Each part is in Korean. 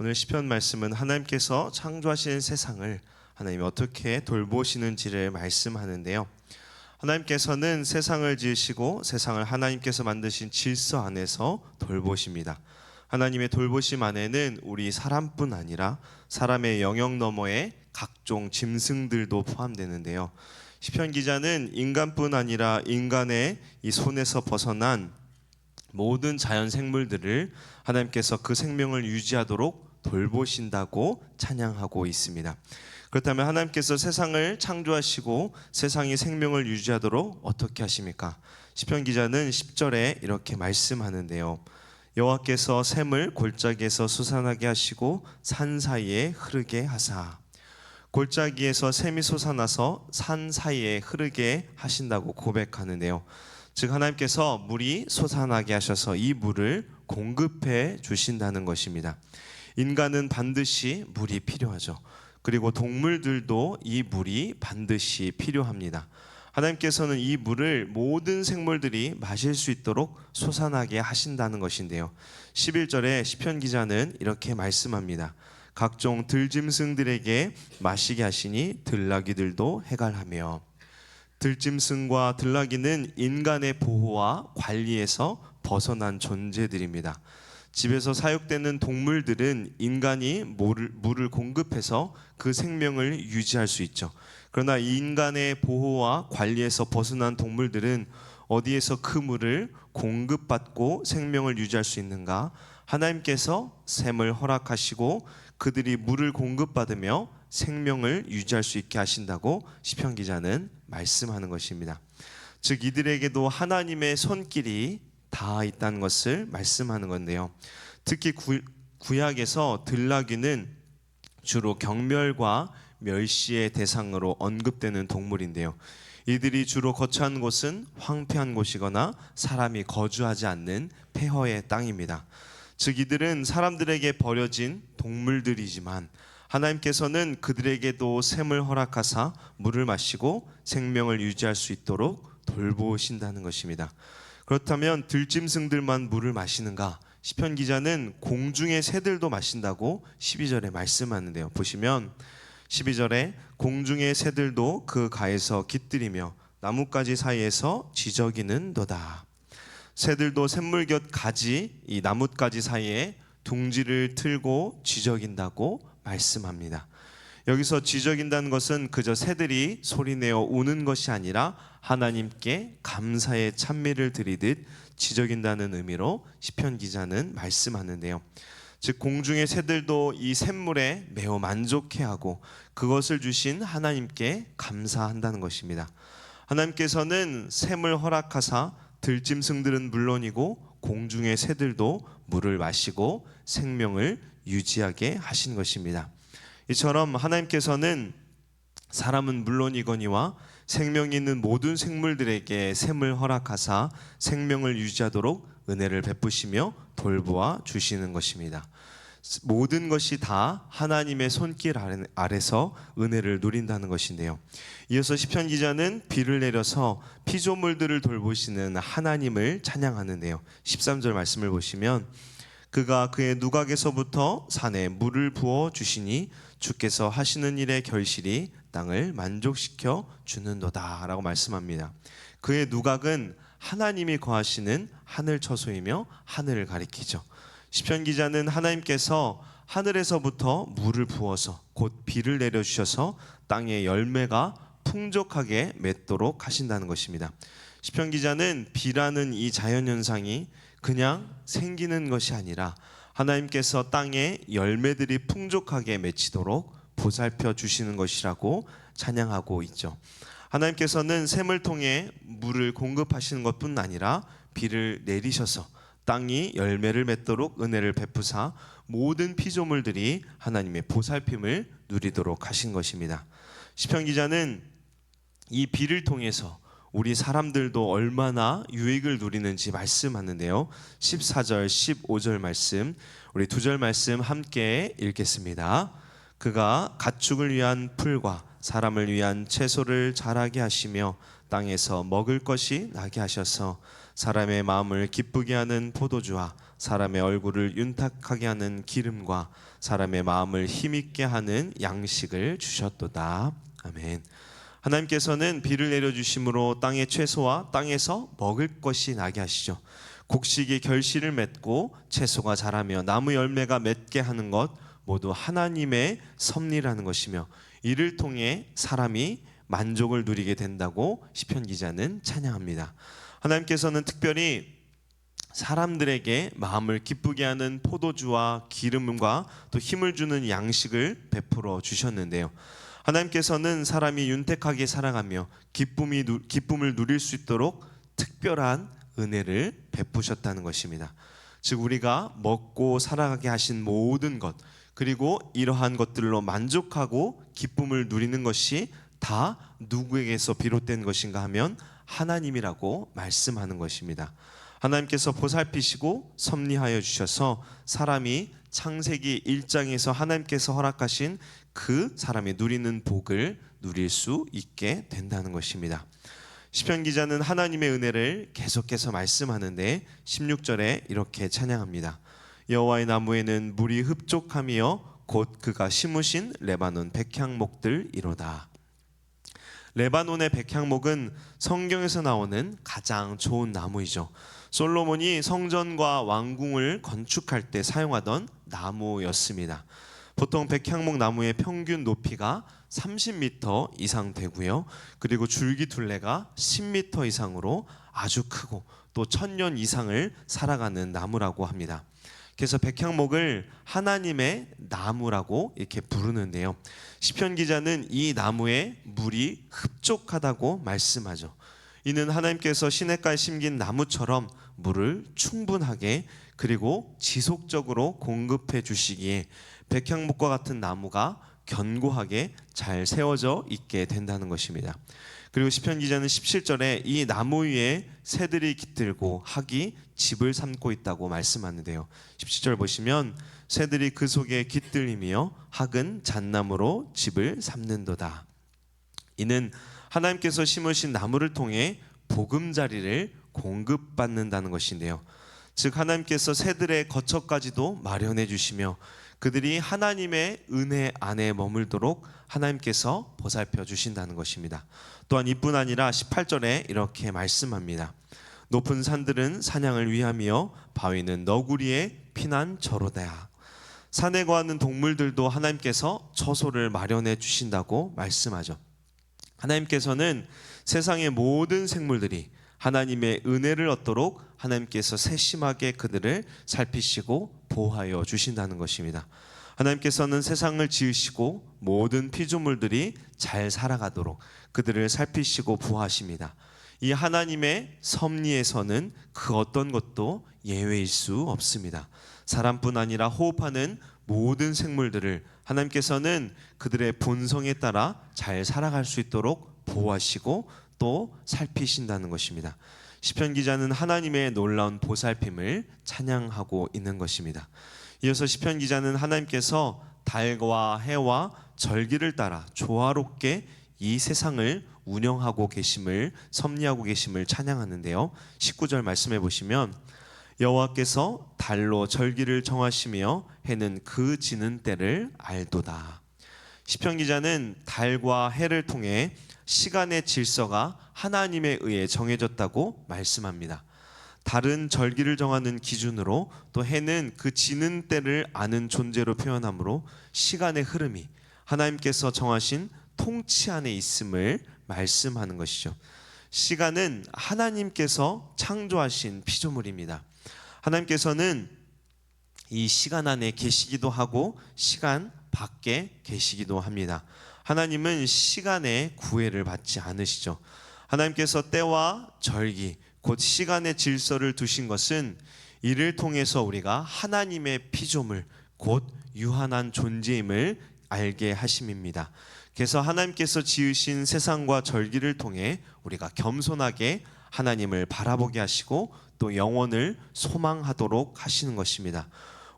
오늘 시편 말씀은 하나님께서 창조하신 세상을 하나님이 어떻게 돌보시는지를 말씀하는데요. 하나님께서는 세상을 지으시고 세상을 하나님께서 만드신 질서 안에서 돌보십니다. 하나님의 돌보심 안에는 우리 사람뿐 아니라 사람의 영역 너머의 각종 짐승들도 포함되는데요. 시편 기자는 인간뿐 아니라 인간의 이 손에서 벗어난 모든 자연 생물들을 하나님께서 그 생명을 유지하도록 돌보신다고 찬양하고 있습니다. 그렇다면 하나님께서 세상을 창조하시고 세상이 생명을 유지하도록 어떻게 하십니까? 시편 기자는 10절에 이렇게 말씀하는데요. 여호와께서 샘을 골짜기에서 솟아나게 하시고 산 사이에 흐르게 하사. 골짜기에서 샘이 솟아나서 산 사이에 흐르게 하신다고 고백하는데요. 즉 하나님께서 물이 솟아나게 하셔서 이 물을 공급해 주신다는 것입니다. 인간은 반드시 물이 필요하죠. 그리고 동물들도 이 물이 반드시 필요합니다. 하나님께서는 이 물을 모든 생물들이 마실 수 있도록 솟아나게 하신다는 것인데요. 11절에 시편 기자는 이렇게 말씀합니다. 각종 들짐승들에게 마시게 하시니 들나귀들도 해갈하며. 들짐승과 들나귀는 인간의 보호와 관리에서 벗어난 존재들입니다. 집에서 사육되는 동물들은 인간이 물을 공급해서 그 생명을 유지할 수 있죠. 그러나 인간의 보호와 관리에서 벗어난 동물들은 어디에서 그 물을 공급받고 생명을 유지할 수 있는가? 하나님께서 샘을 허락하시고 그들이 물을 공급받으며 생명을 유지할 수 있게 하신다고 시편 기자는 말씀하는 것입니다. 즉 이들에게도 하나님의 손길이 다 있다는 것을 말씀하는 건데요. 특히 구약에서 들나귀는 주로 경멸과 멸시의 대상으로 언급되는 동물인데요. 이들이 주로 거처한 곳은 황폐한 곳이거나 사람이 거주하지 않는 폐허의 땅입니다. 즉 이들은 사람들에게 버려진 동물들이지만 하나님께서는 그들에게도 샘을 허락하사 물을 마시고 생명을 유지할 수 있도록 돌보신다는 것입니다. 그렇다면 들짐승들만 물을 마시는가? 시편 기자는 공중의 새들도 마신다고 12절에 말씀하는데요. 보시면 12절에 공중의 새들도 그 가에서 깃들이며 나뭇가지 사이에서 지저귀는도다. 새들도 샘물 곁 가지 이 나뭇가지 사이에 둥지를 틀고 지저긴다고 말씀합니다. 여기서 지저긴다는 것은 그저 새들이 소리내어 우는 것이 아니라 하나님께 감사의 찬미를 드리듯 지저긴다는 의미로 시편 기자는 말씀하는데요. 즉 공중의 새들도 이 샘물에 매우 만족해하고 그것을 주신 하나님께 감사한다는 것입니다. 하나님께서는 샘을 허락하사 들짐승들은 물론이고 공중의 새들도 물을 마시고 생명을 유지하게 하신 것입니다. 이처럼 하나님께서는 사람은 물론이거니와 생명이 있는 모든 생물들에게 샘을 허락하사 생명을 유지하도록 은혜를 베푸시며 돌보아 주시는 것입니다. 모든 것이 다 하나님의 손길 아래서 은혜를 누린다는 것인데요. 이어서 시편 기자는 비를 내려서 피조물들을 돌보시는 하나님을 찬양하는데요. 13절 말씀을 보시면 그가 그의 누각에서부터 산에 물을 부어 주시니 주께서 하시는 일의 결실이 땅을 만족시켜 주는도다 라고 말씀합니다. 그의 누각은 하나님이 거하시는 하늘 처소이며 하늘을 가리키죠. 시편 기자는 하나님께서 하늘에서부터 물을 부어서 곧 비를 내려주셔서 땅의 열매가 풍족하게 맺도록 하신다는 것입니다. 시편 기자는 비라는 이 자연현상이 그냥 생기는 것이 아니라 하나님께서 땅에 열매들이 풍족하게 맺히도록 보살펴 주시는 것이라고 찬양하고 있죠. 하나님께서는 샘을 통해 물을 공급하시는 것뿐 아니라 비를 내리셔서 땅이 열매를 맺도록 은혜를 베푸사 모든 피조물들이 하나님의 보살핌을 누리도록 하신 것입니다. 시편 기자는 이 비를 통해서 우리 사람들도 얼마나 유익을 누리는지 말씀하는데요. 14절, 15절 말씀, 우리 두 절 말씀 함께 읽겠습니다. 그가 가축을 위한 풀과 사람을 위한 채소를 자라게 하시며 땅에서 먹을 것이 나게 하셔서 사람의 마음을 기쁘게 하는 포도주와 사람의 얼굴을 윤탁하게 하는 기름과 사람의 마음을 힘있게 하는 양식을 주셨도다. 아멘. 하나님께서는 비를 내려주심으로 땅의 채소와 땅에서 먹을 것이 나게 하시죠. 곡식이 결실을 맺고 채소가 자라며 나무 열매가 맺게 하는 것 모두 하나님의 섭리라는 것이며, 이를 통해 사람이 만족을 누리게 된다고 시편 기자는 찬양합니다. 하나님께서는 특별히 사람들에게 마음을 기쁘게 하는 포도주와 기름과 또 힘을 주는 양식을 베풀어 주셨는데요. 하나님께서는 사람이 윤택하게 살아가며 기쁨을 누릴 수 있도록 특별한 은혜를 베푸셨다는 것입니다. 즉 우리가 먹고 살아가게 하신 모든 것, 그리고 이러한 것들로 만족하고 기쁨을 누리는 것이 다 누구에게서 비롯된 것인가 하면 하나님이라고 말씀하는 것입니다. 하나님께서 보살피시고 섭리하여 주셔서 사람이 창세기 1장에서 하나님께서 허락하신 그 사람이 누리는 복을 누릴 수 있게 된다는 것입니다. 시편 기자는 하나님의 은혜를 계속해서 말씀하는데 16절에 이렇게 찬양합니다. 여호와의 나무에는 물이 흡족하며 곧 그가 심으신 레바논 백향목들이로다. 레바논의 백향목은 성경에서 나오는 가장 좋은 나무이죠. 솔로몬이 성전과 왕궁을 건축할 때 사용하던 나무였습니다. 보통 백향목 나무의 평균 높이가 30m 이상 되고요. 그리고 줄기 둘레가 10m 이상으로 아주 크고 또 1000년 이상을 살아가는 나무라고 합니다. 그래서 백향목을 하나님의 나무라고 이렇게 부르는데요. 시편 기자는 이 나무에 물이 흡족하다고 말씀하죠. 이는 하나님께서 시냇가에 심긴 나무처럼 물을 충분하게 그리고 지속적으로 공급해 주시기에 백향목과 같은 나무가 견고하게 잘 세워져 있게 된다는 것입니다. 그리고 시편 기자는 17절에 이 나무 위에 새들이 깃들고 학이 집을 삼고 있다고 말씀하는데요. 17절 보시면 새들이 그 속에 깃들이며 학은 잣나무로 집을 삼는도다. 이는 하나님께서 심으신 나무를 통해 보금자리를 공급받는다는 것인데요. 즉 하나님께서 새들의 거처까지도 마련해 주시며 그들이 하나님의 은혜 안에 머물도록 하나님께서 보살펴 주신다는 것입니다. 또한 이뿐 아니라 18절에 이렇게 말씀합니다. 높은 산들은 사냥을 위하며 바위는 너구리의 피난처로다. 산에 거하는 동물들도 하나님께서 처소를 마련해 주신다고 말씀하죠. 하나님께서는 세상의 모든 생물들이 하나님의 은혜를 얻도록 하나님께서 세심하게 그들을 살피시고 보호하여 주신다는 것입니다. 하나님께서는 세상을 지으시고 모든 피조물들이 잘 살아가도록 그들을 살피시고 보호하십니다. 이 하나님의 섭리에서는 그 어떤 것도 예외일 수 없습니다. 사람뿐 아니라 호흡하는 모든 생물들을 하나님께서는 그들의 본성에 따라 잘 살아갈 수 있도록 보호하시고 또 살피신다는 것입니다. 시편 기자는 하나님의 놀라운 보살핌을 찬양하고 있는 것입니다. 이어서 시편 기자는 하나님께서 달과 해와 절기를 따라 조화롭게 이 세상을 운영하고 계심을 섭리하고 계심을 찬양하는데요. 19절 말씀해 보시면 여호와께서 달로 절기를 정하시며 해는 그 지는 때를 알도다. 시편 기자는 달과 해를 통해 시간의 질서가 하나님에 의해 정해졌다고 말씀합니다. 달은 절기를 정하는 기준으로 또 해는 그 지는 때를 아는 존재로 표현하므로 시간의 흐름이 하나님께서 정하신 통치 안에 있음을 말씀하는 것이죠. 시간은 하나님께서 창조하신 피조물입니다. 하나님께서는 이 시간 안에 계시기도 하고 시간 밖에 계시기도 합니다. 하나님은 시간의 구애를 받지 않으시죠. 하나님께서 때와 절기 곧 시간의 질서를 두신 것은 이를 통해서 우리가 하나님의 피조물 곧 유한한 존재임을 알게 하심입니다. 그래서 하나님께서 지으신 세상과 절기를 통해 우리가 겸손하게 하나님을 바라보게 하시고 또 영원을 소망하도록 하시는 것입니다.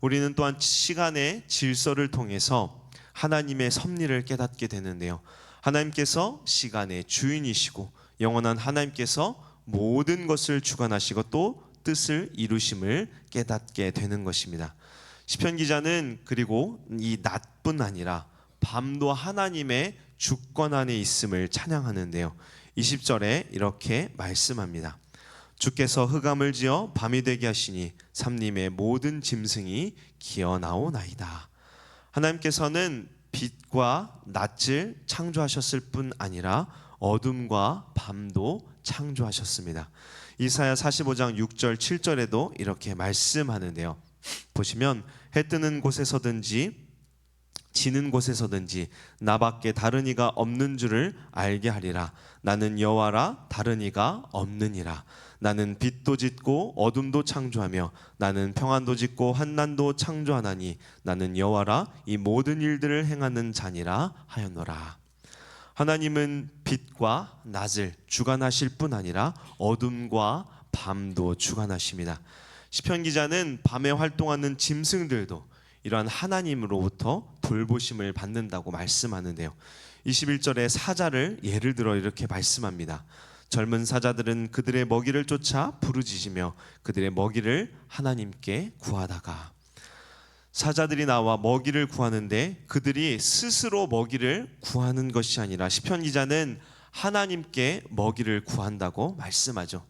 우리는 또한 시간의 질서를 통해서 하나님의 섭리를 깨닫게 되는데요. 하나님께서 시간의 주인이시고 영원한 하나님께서 모든 것을 주관하시고 또 뜻을 이루심을 깨닫게 되는 것입니다. 시편 기자는 그리고 이 낮뿐 아니라 밤도 하나님의 주권 안에 있음을 찬양하는데요. 20절에 이렇게 말씀합니다. 주께서 흑암을 지어 밤이 되게 하시니 삼림의 모든 짐승이 기어나오나이다. 하나님께서는 빛과 낮을 창조하셨을 뿐 아니라 어둠과 밤도 창조하셨습니다. 이사야 45장 6절 7절에도 이렇게 말씀하는데요. 보시면 해 뜨는 곳에서든지 지는 곳에서든지 나밖에 다른 이가 없는 줄을 알게 하리라. 나는 여호와라, 다른 이가 없느니라. 나는 빛도 짓고 어둠도 창조하며 나는 평안도 짓고 환난도 창조하나니 나는 여호와라, 이 모든 일들을 행하는 자니라 하였노라. 하나님은 빛과 낮을 주관하실 뿐 아니라 어둠과 밤도 주관하십니다. 시편 기자는 밤에 활동하는 짐승들도 이러한 하나님으로부터 돌보심을 받는다고 말씀하는데요. 21절에 사자를 예를 들어 이렇게 말씀합니다. 젊은 사자들은 그들의 먹이를 쫓아 부르짖으며 그들의 먹이를 하나님께 구하다가. 사자들이 나와 먹이를 구하는데 그들이 스스로 먹이를 구하는 것이 아니라 시편 기자는 하나님께 먹이를 구한다고 말씀하죠.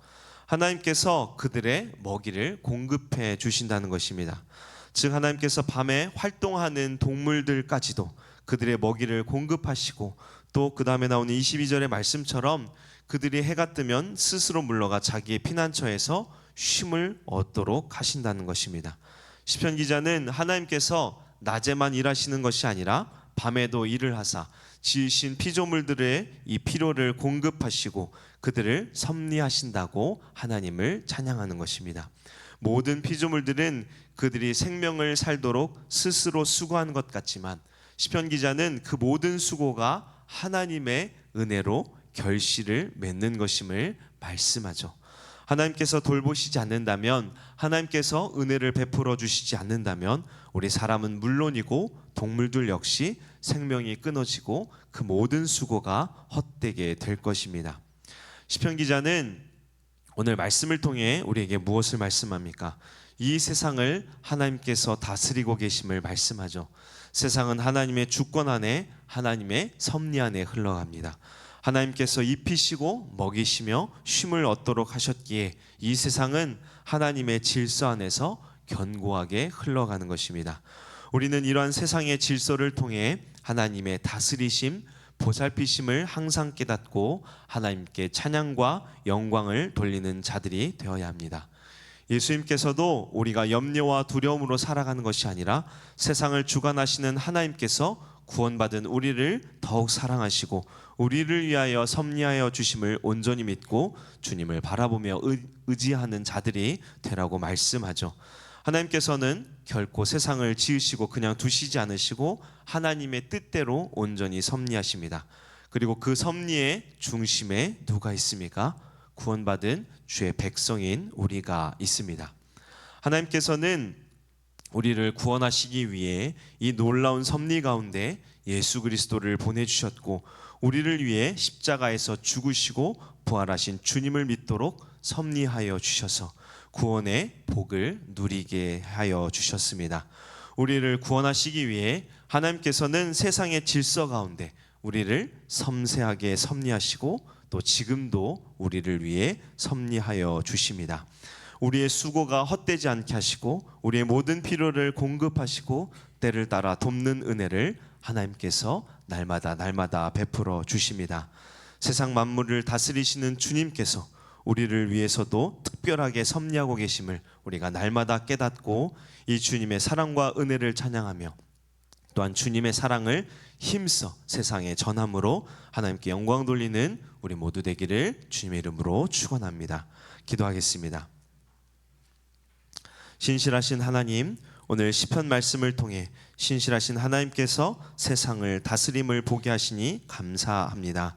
하나님께서 그들의 먹이를 공급해 주신다는 것입니다. 즉 하나님께서 밤에 활동하는 동물들까지도 그들의 먹이를 공급하시고 또 그 다음에 나오는 22절의 말씀처럼 그들이 해가 뜨면 스스로 물러가 자기의 피난처에서 쉼을 얻도록 하신다는 것입니다. 시편 기자는 하나님께서 낮에만 일하시는 것이 아니라 밤에도 일을 하사 지으신 피조물들의 이 필요를 공급하시고 그들을 섭리하신다고 하나님을 찬양하는 것입니다. 모든 피조물들은 그들이 생명을 살도록 스스로 수고한 것 같지만 시편 기자는 그 모든 수고가 하나님의 은혜로 결실을 맺는 것임을 말씀하죠. 하나님께서 돌보시지 않는다면, 하나님께서 은혜를 베풀어 주시지 않는다면 우리 사람은 물론이고 동물들 역시 생명이 끊어지고 그 모든 수고가 헛되게 될 것입니다. 시편 기자는 오늘 말씀을 통해 우리에게 무엇을 말씀합니까? 이 세상을 하나님께서 다스리고 계심을 말씀하죠. 세상은 하나님의 주권 안에, 하나님의 섭리 안에 흘러갑니다. 하나님께서 입히시고 먹이시며 쉼을 얻도록 하셨기에 이 세상은 하나님의 질서 안에서 견고하게 흘러가는 것입니다. 우리는 이러한 세상의 질서를 통해 하나님의 다스리심, 보살피심을 항상 깨닫고 하나님께 찬양과 영광을 돌리는 자들이 되어야 합니다. 예수님께서도 우리가 염려와 두려움으로 살아가는 것이 아니라 세상을 주관하시는 하나님께서 구원받은 우리를 더욱 사랑하시고 우리를 위하여 섭리하여 주심을 온전히 믿고 주님을 바라보며 의지하는 자들이 되라고 말씀하죠. 하나님께서는 결코 세상을 지으시고 그냥 두시지 않으시고 하나님의 뜻대로 온전히 섭리하십니다. 그리고 그 섭리의 중심에 누가 있습니까? 구원받은 주의 백성인 우리가 있습니다. 하나님께서는 우리를 구원하시기 위해 이 놀라운 섭리 가운데 예수 그리스도를 보내주셨고 우리를 위해 십자가에서 죽으시고 부활하신 주님을 믿도록 섭리하여 주셔서 구원의 복을 누리게 하여 주셨습니다. 우리를 구원하시기 위해 하나님께서는 세상의 질서 가운데 우리를 섬세하게 섭리하시고 또 지금도 우리를 위해 섭리하여 주십니다. 우리의 수고가 헛되지 않게 하시고 우리의 모든 필요를 공급하시고 때를 따라 돕는 은혜를 하나님께서 날마다 베풀어 주십니다. 세상 만물을 다스리시는 주님께서 우리를 위해서도 특별하게 섭리하고 계심을 우리가 날마다 깨닫고 이 주님의 사랑과 은혜를 찬양하며 또한 주님의 사랑을 힘써 세상에 전함으로 하나님께 영광 돌리는 우리 모두 되기를 주님의 이름으로 축원합니다. 기도하겠습니다. 신실하신 하나님, 오늘 시편 말씀을 통해 신실하신 하나님께서 세상을 다스림을 보게 하시니 감사합니다.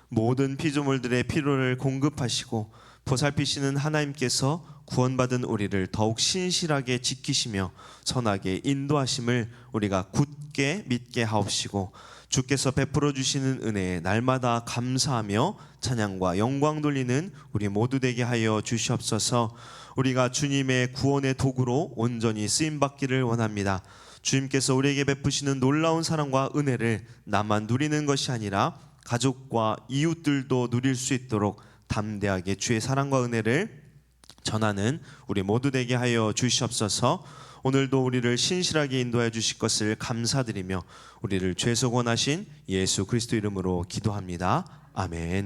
모든 피조물들의 필요를 공급하시고 보살피시는 하나님께서 구원받은 우리를 더욱 신실하게 지키시며 선하게 인도하심을 우리가 굳게 믿게 하옵시고, 주께서 베풀어 주시는 은혜에 날마다 감사하며 찬양과 영광 돌리는 우리 모두 되게 하여 주시옵소서. 우리가 주님의 구원의 도구로 온전히 쓰임 받기를 원합니다. 주님께서 우리에게 베푸시는 놀라운 사랑과 은혜를 나만 누리는 것이 아니라 가족과 이웃들도 누릴 수 있도록 담대하게 주의 사랑과 은혜를 전하는 우리 모두 되게 하여 주시옵소서. 오늘도 우리를 신실하게 인도해 주실 것을 감사드리며 우리를 죄 속원하신 예수 그리스도 이름으로 기도합니다. 아멘.